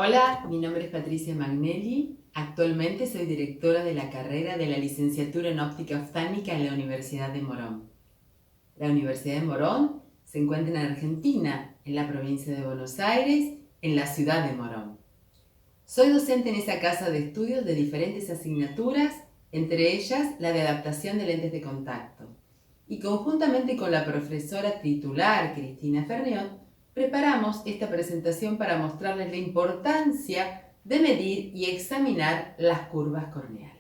Hola, mi nombre es Patricia Magnelli. Actualmente soy directora de la carrera de la licenciatura en óptica oftálmica en la Universidad de Morón. La Universidad de Morón se encuentra en Argentina, en la provincia de Buenos Aires, en la ciudad de Morón. Soy docente en esa casa de estudios de diferentes asignaturas, entre ellas la de adaptación de lentes de contacto. Y conjuntamente con la profesora titular, Cristina Ferriot, preparamos esta presentación para mostrarles la importancia de medir y examinar las curvas corneales.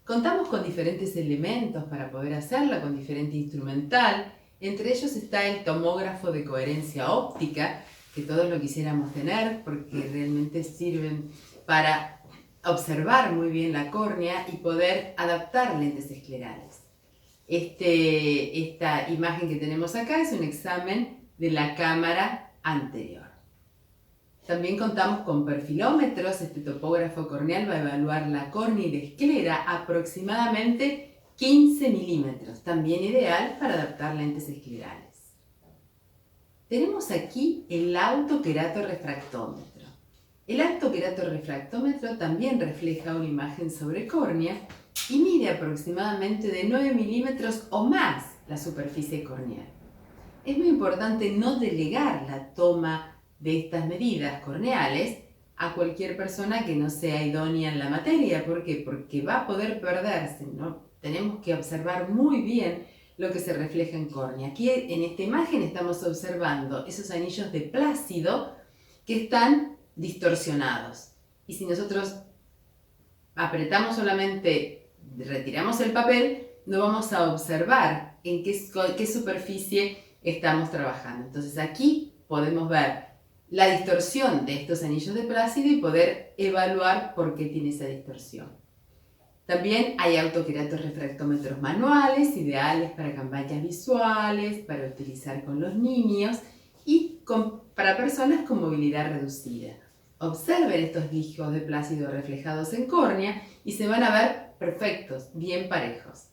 Contamos con diferentes elementos para poder hacerla, con diferente instrumental. Entre ellos está el tomógrafo de coherencia óptica, que todos lo quisiéramos tener porque realmente sirven para observar muy bien la córnea y poder adaptar lentes esclerales. Esta imagen que tenemos acá es un examen de la cámara anterior. También contamos con perfilómetros. Este topógrafo corneal va a evaluar la córnea y la esclera aproximadamente 15 milímetros, también ideal para adaptar lentes esclerales. Tenemos aquí el autoqueratorrefractómetro. El autoqueratorrefractómetro también refleja una imagen sobre córnea y mide aproximadamente de 9 milímetros o más la superficie corneal. Es muy importante no delegar la toma de estas medidas corneales a cualquier persona que no sea idónea en la materia. ¿Por qué? Porque va a poder perderse, ¿no? Tenemos que observar muy bien lo que se refleja en córnea. Aquí en esta imagen estamos observando esos anillos de plácido que están distorsionados. Y si nosotros apretamos solamente, retiramos el papel, no vamos a observar en qué superficie estamos trabajando. Entonces aquí podemos ver la distorsión de estos anillos de plácido y poder evaluar por qué tiene esa distorsión. También hay autoqueratorrefractómetros manuales, ideales para campañas visuales, para utilizar con los niños y para personas con movilidad reducida. Observen estos discos de plácido reflejados en córnea y se van a ver perfectos, bien parejos.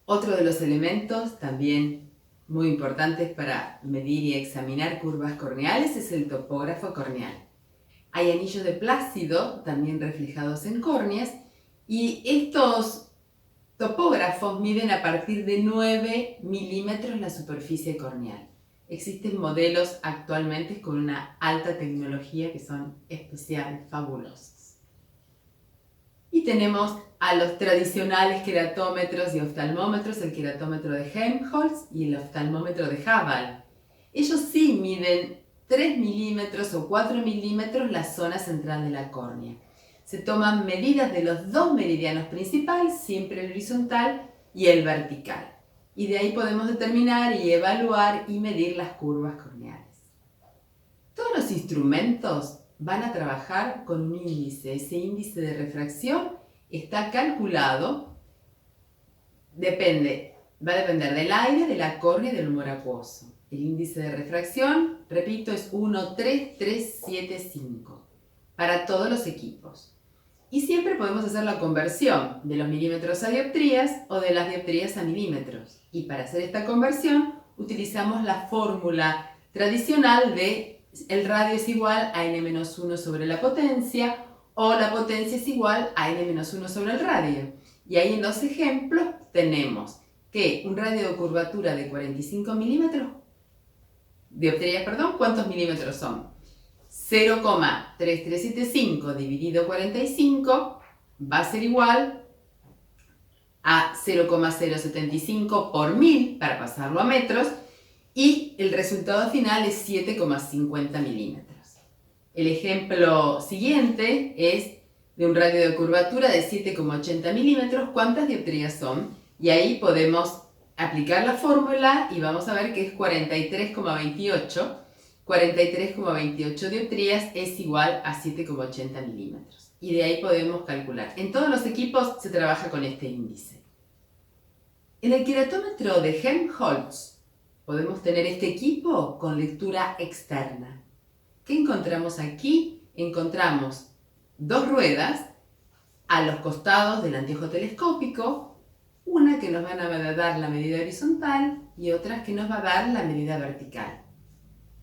Otro de los elementos también muy importantes para medir y examinar curvas corneales es el topógrafo corneal. Hay anillos de plácido también reflejados en córneas y estos topógrafos miden a partir de 9 milímetros la superficie corneal. Existen modelos actualmente con una alta tecnología que son especiales, fabulosos. Y tenemos a los tradicionales queratómetros y oftalmómetros, el queratómetro de Helmholtz y el oftalmómetro de Hubble. Ellos sí miden 3 milímetros o 4 milímetros la zona central de la córnea. Se toman medidas de los dos meridianos principales, siempre el horizontal y el vertical. Y de ahí podemos determinar y evaluar y medir las curvas corneales. Todos los instrumentos van a trabajar con un índice. Ese índice de refracción está calculado, va a depender del aire, de la córnea y del humor acuoso. El índice de refracción, repito, es 1,3375 para todos los equipos. Y siempre podemos hacer la conversión de los milímetros a dioptrías o de las dioptrías a milímetros. Y para hacer esta conversión utilizamos la fórmula tradicional de el radio es igual a n-1 sobre la potencia o la potencia es igual a n-1 sobre el radio. Y ahí en los ejemplos tenemos que un radio de curvatura de 45 milímetros, dioptrías, perdón, ¿cuántos milímetros son? 0,3375 dividido 45 va a ser igual a 0,075 por 1000 para pasarlo a metros y el resultado final es 7,50 milímetros. El ejemplo siguiente es de un radio de curvatura de 7,80 milímetros. ¿Cuántas dioptrías son? Y ahí podemos aplicar la fórmula y vamos a ver que es 43,28. 43,28 dioptrías es igual a 7,80 milímetros. Y de ahí podemos calcular. En todos los equipos se trabaja con este índice. En el queratómetro de Helmholtz podemos tener este equipo con lectura externa. ¿Qué encontramos aquí? Encontramos dos ruedas a los costados del anteojo telescópico, una que nos van a dar la medida horizontal y otras que nos va a dar la medida vertical.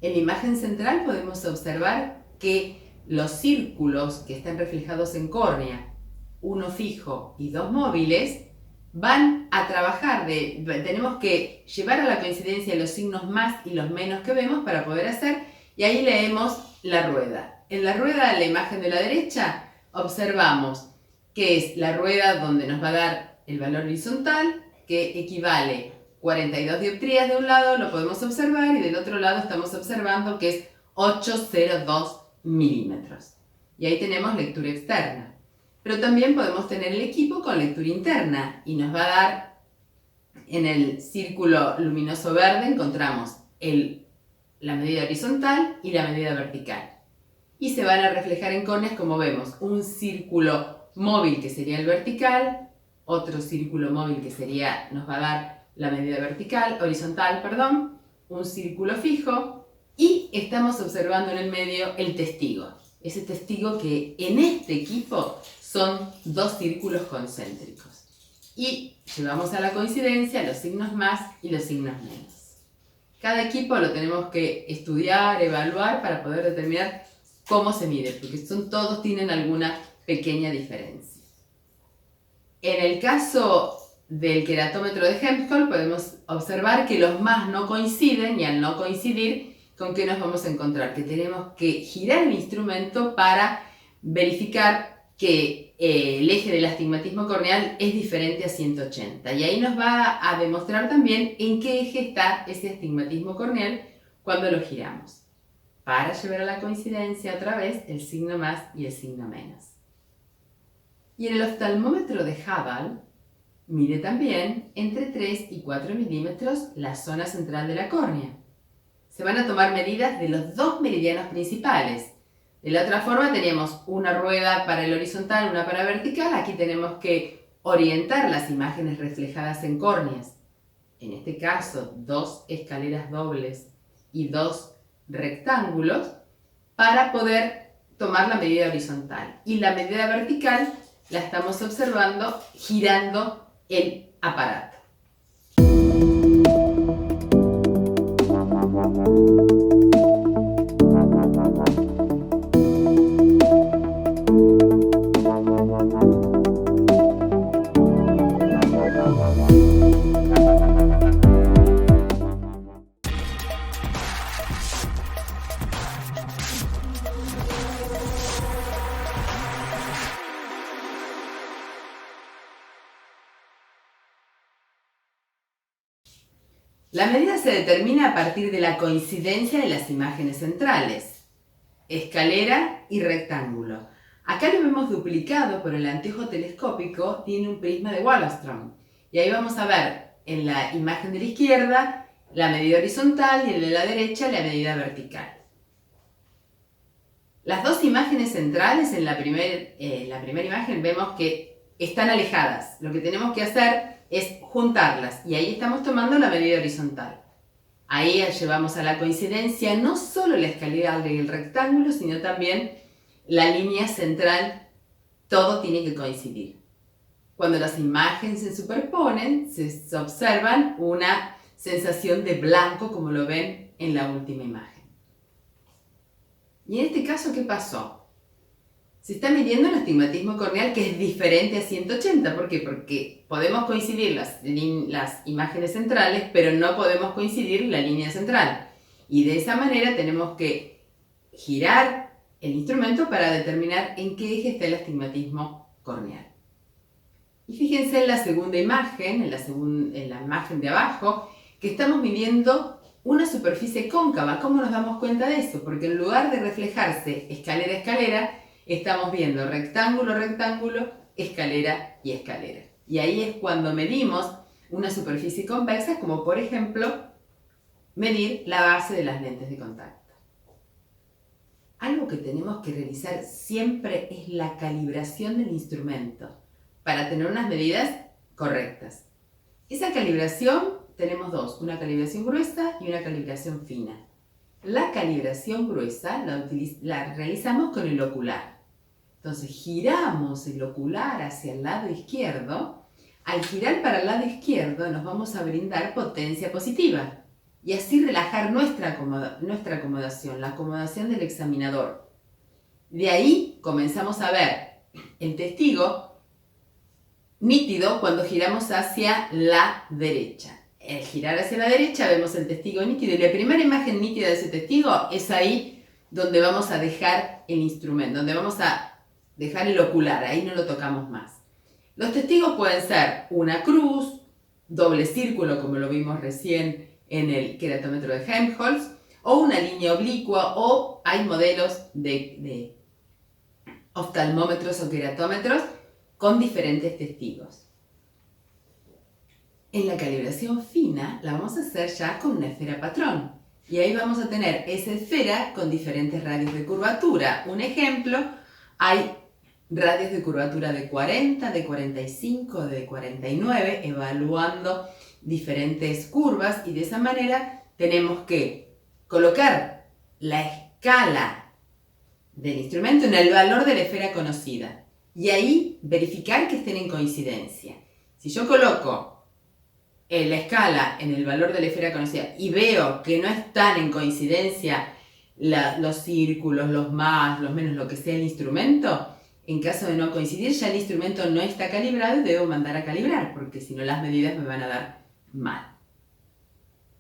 En la imagen central podemos observar que los círculos que están reflejados en córnea, uno fijo y dos móviles, van a trabajar, tenemos que llevar a la coincidencia los signos más y los menos que vemos para poder hacer, y ahí leemos la rueda. En la rueda, la imagen de la derecha, observamos que es la rueda donde nos va a dar el valor horizontal, que equivale 42 dioptrías de un lado, lo podemos observar, y del otro lado estamos observando que es 802 milímetros. Y ahí tenemos lectura externa. Pero también podemos tener el equipo con lectura interna, y nos va a dar, en el círculo luminoso verde encontramos la medida horizontal y la medida vertical. Y se van a reflejar en córneas, como vemos, un círculo móvil que sería el vertical, otro círculo móvil que nos va a dar la medida horizontal, un círculo fijo, y estamos observando en el medio el testigo. Ese testigo que en este equipo son dos círculos concéntricos. Y llevamos a la coincidencia los signos más y los signos menos. Cada equipo lo tenemos que estudiar, evaluar para poder determinar cómo se mide, porque todos tienen alguna pequeña diferencia. En el caso del queratómetro de Helmholtz podemos observar que los más no coinciden, y al no coincidir, ¿con qué nos vamos a encontrar? Que tenemos que girar el instrumento para verificar que el eje del astigmatismo corneal es diferente a 180. Y ahí nos va a demostrar también en qué eje está ese astigmatismo corneal cuando lo giramos, para llevar a la coincidencia otra vez el signo más y el signo menos. Y en el oftalmómetro de Hubble mide también entre 3 y 4 milímetros la zona central de la córnea. Se van a tomar medidas de los dos meridianos principales. De la otra forma teníamos una rueda para el horizontal, una para vertical. Aquí tenemos que orientar las imágenes reflejadas en córneas. En este caso, dos escaleras dobles y dos rectángulos para poder tomar la medida horizontal. Y la medida vertical la estamos observando girando el aparato. La medida se determina a partir de la coincidencia de las imágenes centrales, escalera y rectángulo. Acá lo vemos duplicado por el anteojo telescópico, tiene un prisma de Wallström. Y ahí vamos a ver en la imagen de la izquierda la medida horizontal y en la derecha la medida vertical. Las dos imágenes centrales, en la primera imagen vemos que están alejadas. Lo que tenemos que hacer es juntarlas, y ahí estamos tomando la medida horizontal. Ahí llevamos a la coincidencia no solo la escalera y el rectángulo, sino también la línea central. Todo tiene que coincidir. Cuando las imágenes se superponen, se observan una sensación de blanco, como lo ven en la última imagen. Y en este caso, ¿qué pasó? Se está midiendo el astigmatismo corneal, que es diferente a 180. ¿Por qué? Porque podemos coincidir las imágenes centrales, pero no podemos coincidir la línea central. Y de esa manera tenemos que girar el instrumento para determinar en qué eje está el astigmatismo corneal. Y fíjense en la segunda imagen, en la imagen de abajo, que estamos midiendo una superficie cóncava. ¿Cómo nos damos cuenta de eso? Porque en lugar de reflejarse escalera a escalera, estamos viendo rectángulo, rectángulo, escalera y escalera. Y ahí es cuando medimos una superficie convexa, como por ejemplo medir la base de las lentes de contacto. Algo que tenemos que realizar siempre es la calibración del instrumento para tener unas medidas correctas. Esa calibración tenemos dos, una calibración gruesa y una calibración fina. La calibración gruesa la realizamos con el ocular. Entonces giramos el ocular hacia el lado izquierdo. Al girar para el lado izquierdo nos vamos a brindar potencia positiva. y así relajar nuestra acomodación, la acomodación del examinador. De ahí comenzamos a ver el testigo nítido cuando giramos hacia la derecha. Al girar hacia la derecha vemos el testigo nítido y la primera imagen nítida de ese testigo es ahí donde vamos a dejar el instrumento, donde vamos a dejar el ocular, ahí no lo tocamos más. Los testigos pueden ser una cruz, doble círculo como lo vimos recién en el queratómetro de Helmholtz, o una línea oblicua, o hay modelos de oftalmómetros o queratómetros con diferentes testigos. En la calibración fina la vamos a hacer ya con una esfera patrón. Y ahí vamos a tener esa esfera con diferentes radios de curvatura. Un ejemplo, hay radios de curvatura de 40, de 45, de 49, evaluando diferentes curvas, y de esa manera tenemos que colocar la escala del instrumento en el valor de la esfera conocida y ahí verificar que estén en coincidencia. Si yo coloco la escala en el valor de la esfera conocida y veo que no están en coincidencia los círculos, los más, los menos, lo que sea el instrumento, en caso de no coincidir, ya el instrumento no está calibrado y debo mandar a calibrar, porque si no las medidas me van a dar mal.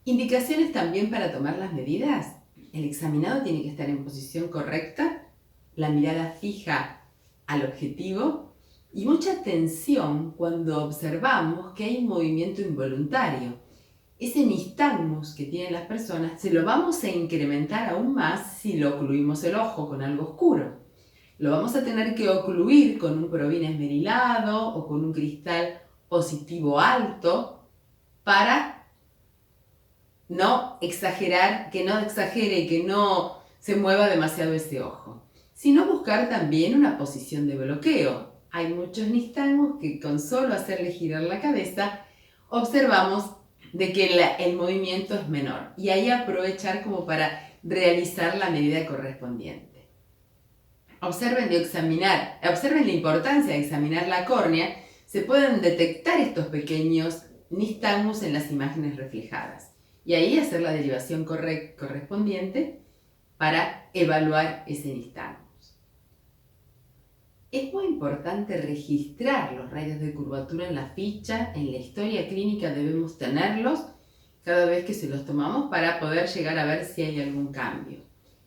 Indicaciones también para tomar las medidas. El examinado tiene que estar en posición correcta, la mirada fija al objetivo y mucha atención cuando observamos que hay un movimiento involuntario. Ese nistagmus que tienen las personas se lo vamos a incrementar aún más si lo ocluimos el ojo con algo oscuro. Lo vamos a tener que ocluir con un Provine esmerilado o con un cristal positivo alto para no exagerar, que no exagere y que no se mueva demasiado ese ojo. Sino buscar también una posición de bloqueo. Hay muchos nistagmus que con solo hacerle girar la cabeza observamos de que el movimiento es menor y ahí aprovechar como para realizar la medida correspondiente. Observen la importancia de examinar la córnea. Se pueden detectar estos pequeños nistagmus en las imágenes reflejadas y ahí hacer la derivación correspondiente para evaluar ese nistagmus. Es muy importante registrar los radios de curvatura en la ficha, en la historia clínica debemos tenerlos cada vez que se los tomamos para poder llegar a ver si hay algún cambio.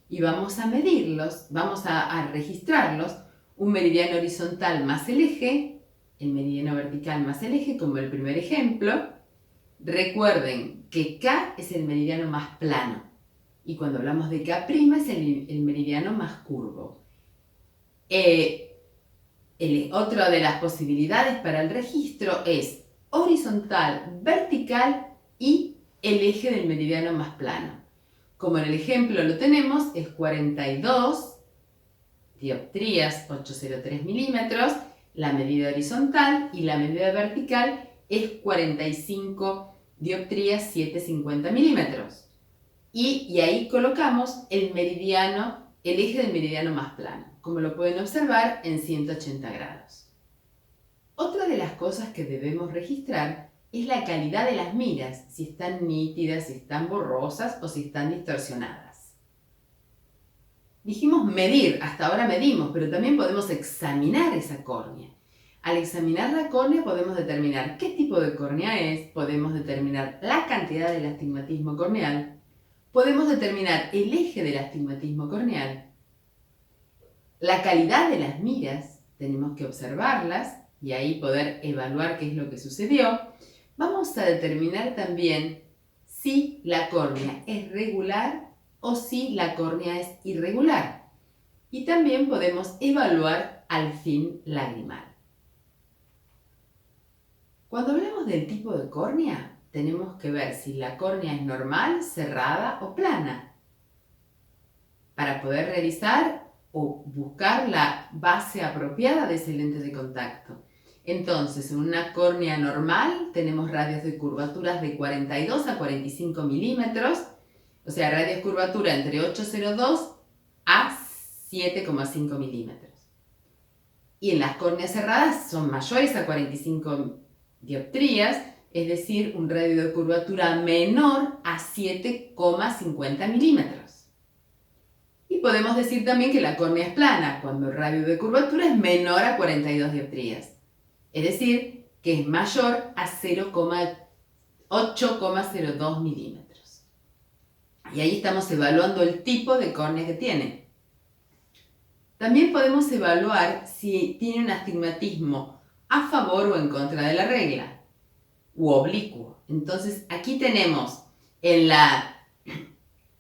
Y vamos a medirlos, vamos a registrarlos, un meridiano horizontal más el eje, el meridiano vertical más el eje, como el primer ejemplo. Recuerden que K es el meridiano más plano y cuando hablamos de K' es el meridiano más curvo. Otra de las posibilidades para el registro es horizontal, vertical y el eje del meridiano más plano. Como en el ejemplo lo tenemos, es 42 dioptrías 803 milímetros, la medida horizontal, y la medida vertical es 45 dioptrías 750 milímetros. Y ahí colocamos el eje del meridiano más plano, como lo pueden observar en 180 grados. Otra de las cosas que debemos registrar es la calidad de las miras, si están nítidas, si están borrosas o si están distorsionadas. Dijimos medir, hasta ahora medimos, pero también podemos examinar esa córnea. Al examinar la córnea podemos determinar qué tipo de córnea es, podemos determinar la cantidad del astigmatismo corneal, podemos determinar el eje del astigmatismo corneal, la calidad de las miras, tenemos que observarlas y ahí poder evaluar qué es lo que sucedió. Vamos a determinar también si la córnea es regular o si la córnea es irregular. Y también podemos evaluar al fin lagrimal. Cuando hablamos del tipo de córnea, tenemos que ver si la córnea es normal, cerrada o plana, para poder realizar o buscar la base apropiada de ese lente de contacto. Entonces, en una córnea normal tenemos radios de curvaturas de 42 a 45 milímetros, o sea, radios de curvatura entre 8,02 a 7,5 milímetros. Y en las córneas cerradas son mayores a 45 dioptrías, es decir, un radio de curvatura menor a 7,50 milímetros. Y podemos decir también que la córnea es plana cuando el radio de curvatura es menor a 42 dioptrías, es decir, que es mayor a 8,02 milímetros. Y ahí estamos evaluando el tipo de córnea que tiene. También podemos evaluar si tiene un astigmatismo a favor o en contra de la regla, u oblicuo. Entonces aquí tenemos en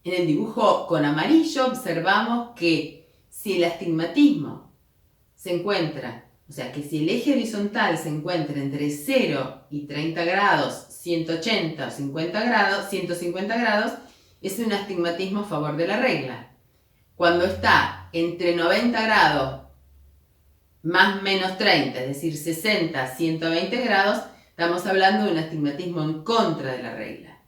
el dibujo con amarillo, observamos que si el astigmatismo se encuentra, o sea que si el eje horizontal se encuentra entre 0 y 30 grados, 180 o 50 grados, 150 grados, es un astigmatismo a favor de la regla. Cuando está entre 90 grados más menos 30, es decir, 60, 120 grados, estamos hablando de un astigmatismo en contra de la regla.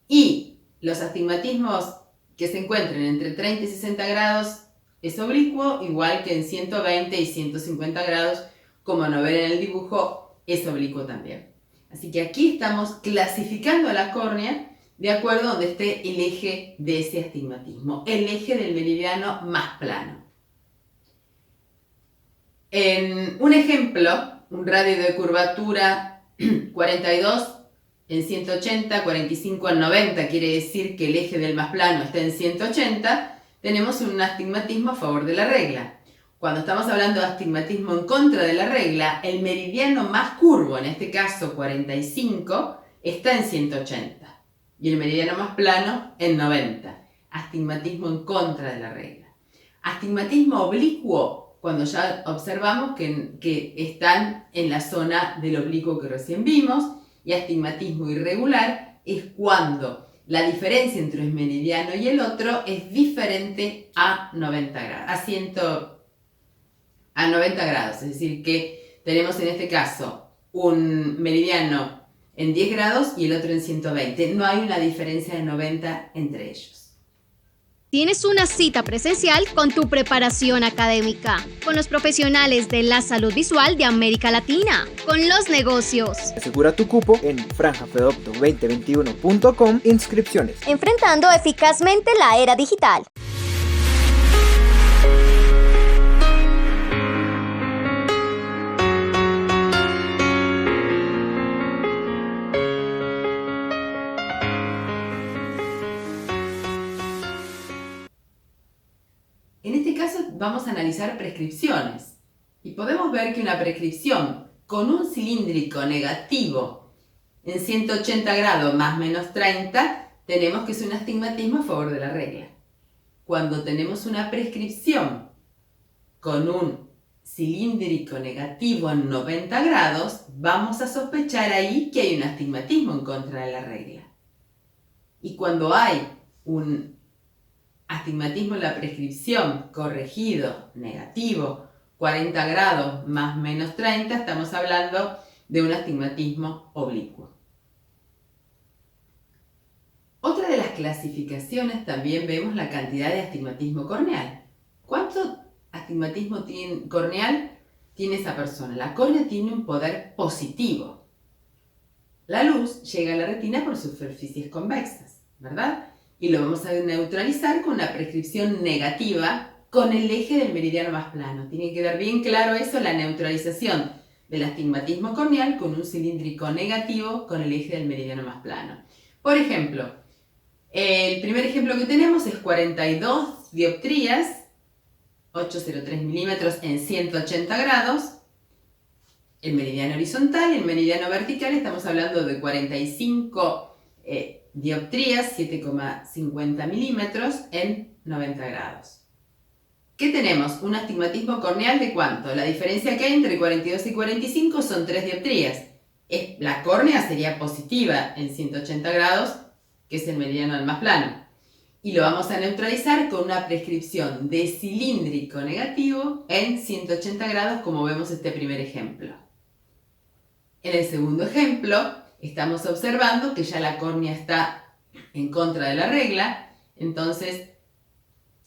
Y los astigmatismos que se encuentren entre 30 y 60 grados es oblicuo, igual que en 120 y 150 grados, como no ven en el dibujo, es oblicuo también. Así que aquí estamos clasificando a la córnea de acuerdo a donde esté el eje de ese astigmatismo, el eje del meridiano más plano. En un ejemplo, un radio de curvatura 42 en 180, 45 en 90, quiere decir que el eje del más plano está en 180, tenemos un astigmatismo a favor de la regla. Cuando estamos hablando de astigmatismo en contra de la regla, el meridiano más curvo, en este caso 45, está en 180 y el meridiano más plano en 90. Astigmatismo en contra de la regla. Astigmatismo oblicuo, cuando ya observamos que están en la zona del oblicuo que recién vimos, y astigmatismo irregular es cuando la diferencia entre un meridiano y el otro es diferente a 90 grados, a 90 grados, es decir, que tenemos en este caso un meridiano en 10 grados y el otro en 120. No hay una diferencia de 90 entre ellos. Tienes una cita presencial con tu preparación académica, con los profesionales de la salud visual de América Latina, con los negocios. Asegura tu cupo en franjafedopto2021.com. Inscripciones. Enfrentando eficazmente la era digital. En este caso vamos a analizar prescripciones y podemos ver que una prescripción con un cilíndrico negativo en 180 grados más menos 30 tenemos que es un astigmatismo a favor de la regla. Cuando tenemos una prescripción con un cilíndrico negativo en 90 grados vamos a sospechar ahí que hay un astigmatismo en contra de la regla. Y cuando hay un astigmatismo en la prescripción corregido, negativo, 40 grados más menos 30, estamos hablando de un astigmatismo oblicuo. Otra de las clasificaciones también vemos la cantidad de astigmatismo corneal. ¿Cuánto astigmatismo corneal tiene esa persona? La córnea tiene un poder positivo. La luz llega a la retina por superficies convexas, ¿verdad? Y lo vamos a neutralizar con una prescripción negativa con el eje del meridiano más plano. Tiene que quedar bien claro eso, la neutralización del astigmatismo corneal con un cilíndrico negativo con el eje del meridiano más plano. Por ejemplo, el primer ejemplo que tenemos es 42 dioptrías, 8,03 milímetros en 180 grados. El meridiano horizontal y el meridiano vertical estamos hablando de 45 dioptrías, 7,50 milímetros en 90 grados. ¿Qué tenemos? Un astigmatismo corneal de ¿cuánto? La diferencia que hay entre 42 y 45 son 3 dioptrías. La córnea sería positiva en 180 grados, que es el meridiano al más plano. Y lo vamos a neutralizar con una prescripción de cilíndrico negativo en 180 grados, como vemos este primer ejemplo. En el segundo ejemplo, estamos observando que ya la córnea está en contra de la regla, entonces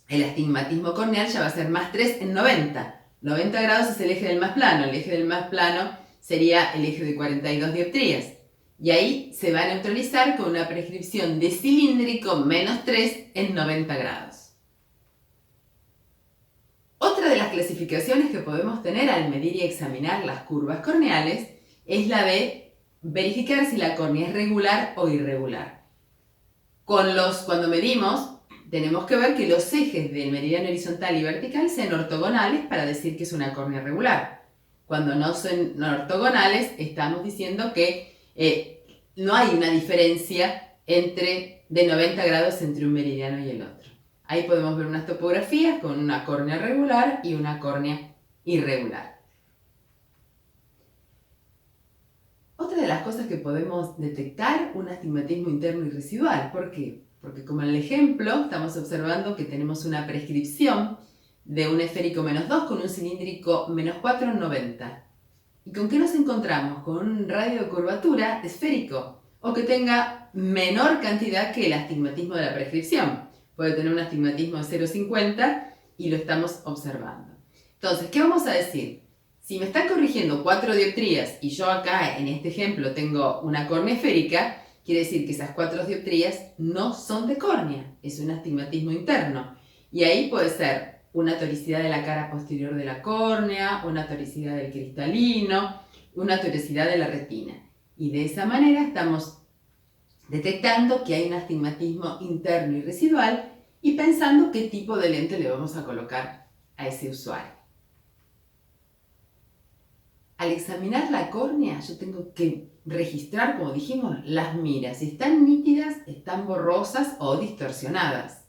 el astigmatismo corneal ya va a ser más 3 en 90. 90 grados es el eje del más plano, el eje del más plano sería el eje de 42 dioptrías. Y ahí se va a neutralizar con una prescripción de cilíndrico -3 en 90 grados. Otra de las clasificaciones que podemos tener al medir y examinar las curvas corneales es la de verificar si la córnea es regular o irregular. Cuando medimos, tenemos que ver que los ejes del meridiano horizontal y vertical sean ortogonales para decir que es una córnea regular. Cuando no son ortogonales, estamos diciendo que no hay una diferencia de 90 grados entre un meridiano y el otro. Ahí podemos ver unas topografías con una córnea regular y una córnea irregular. Otra de las cosas que podemos detectar, un astigmatismo interno y residual. ¿Por qué? Porque como en el ejemplo, estamos observando que tenemos una prescripción de un esférico -2 con un cilíndrico -4 en 90. ¿Y con qué nos encontramos? Con un radio de curvatura esférico o que tenga menor cantidad que el astigmatismo de la prescripción. Puede tener un astigmatismo de 0,50 y lo estamos observando. Entonces, ¿qué vamos a decir? Si me está corrigiendo 4 dioptrías y yo acá en este ejemplo tengo una córnea esférica, quiere decir que esas 4 dioptrías no son de córnea, es un astigmatismo interno. Y ahí puede ser una toricidad de la cara posterior de la córnea, una toricidad del cristalino, una toricidad de la retina. Y de esa manera estamos detectando que hay un astigmatismo interno y residual y pensando qué tipo de lente le vamos a colocar a ese usuario. Al examinar la córnea, yo tengo que registrar, como dijimos, las miras. Si están nítidas, están borrosas o distorsionadas.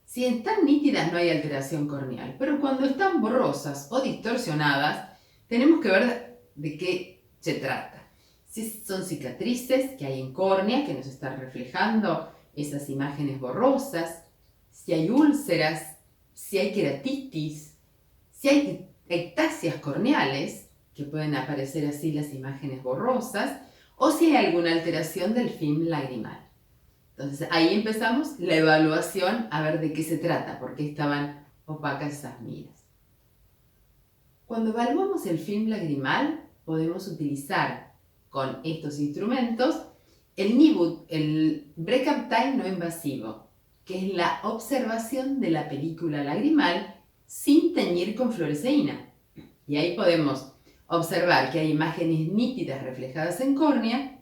Si están nítidas no hay alteración corneal, pero cuando están borrosas o distorsionadas, tenemos que ver de qué se trata. Si son cicatrices que hay en córnea, que nos están reflejando esas imágenes borrosas, si hay úlceras, si hay queratitis, si hay ectasias corneales, que pueden aparecer así las imágenes borrosas, o si hay alguna alteración del film lagrimal. Entonces ahí empezamos la evaluación a ver de qué se trata, por qué estaban opacas esas miras. Cuando evaluamos el film lagrimal, podemos utilizar con estos instrumentos el NIBUD, el Break-up Time no invasivo, que es la observación de la película lagrimal sin teñir con fluoresceína. Y ahí podemos observar que hay imágenes nítidas reflejadas en córnea.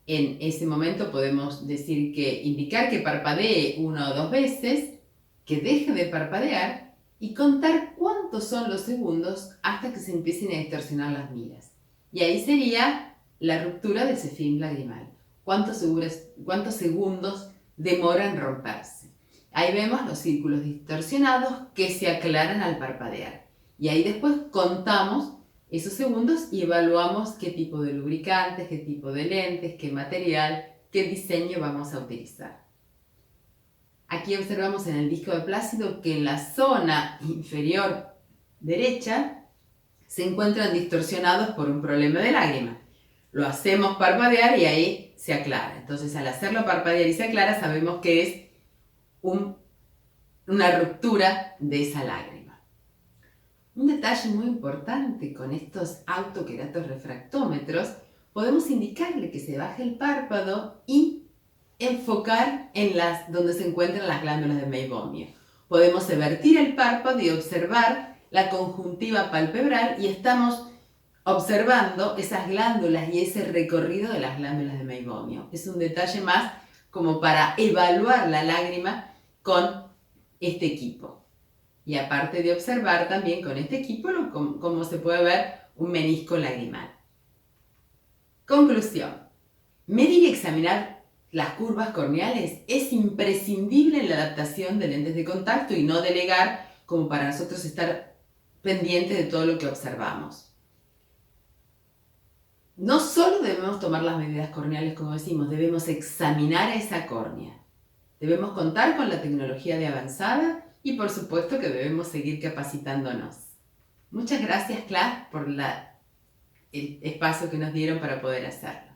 En ese momento podemos indicar que parpadee 1 o 2 veces, que deje de parpadear y contar cuántos son los segundos hasta que se empiecen a distorsionar las miras. Y ahí sería la ruptura del film lagrimal. ¿Cuántos segundos demora en romperse? Ahí vemos los círculos distorsionados que se aclaran al parpadear. Y ahí después contamos esos segundos y evaluamos qué tipo de lubricantes, qué tipo de lentes, qué material, qué diseño vamos a utilizar. Aquí observamos en el disco de Plácido que en la zona inferior derecha se encuentran distorsionados por un problema de lágrima. Lo hacemos parpadear y ahí se aclara. Entonces al hacerlo parpadear y se aclara sabemos que es una ruptura de esa lágrima. Un detalle muy importante con estos autoqueratos refractómetros, podemos indicarle que se baje el párpado y enfocar en donde se encuentran las glándulas de meibomio. Podemos evertir el párpado y observar la conjuntiva palpebral y estamos observando esas glándulas y ese recorrido de las glándulas de meibomio. Es un detalle más como para evaluar la lágrima con este equipo. Y aparte de observar también con este equipo cómo se puede ver un menisco lagrimal. Conclusión. Medir y examinar las curvas corneales es imprescindible en la adaptación de lentes de contacto y no delegar como para nosotros estar pendientes de todo lo que observamos. No solo debemos tomar las medidas corneales, como decimos, debemos examinar a esa córnea. Debemos contar con la tecnología de avanzada y por supuesto que debemos seguir capacitándonos. Muchas gracias, Clas, por el espacio que nos dieron para poder hacerlo.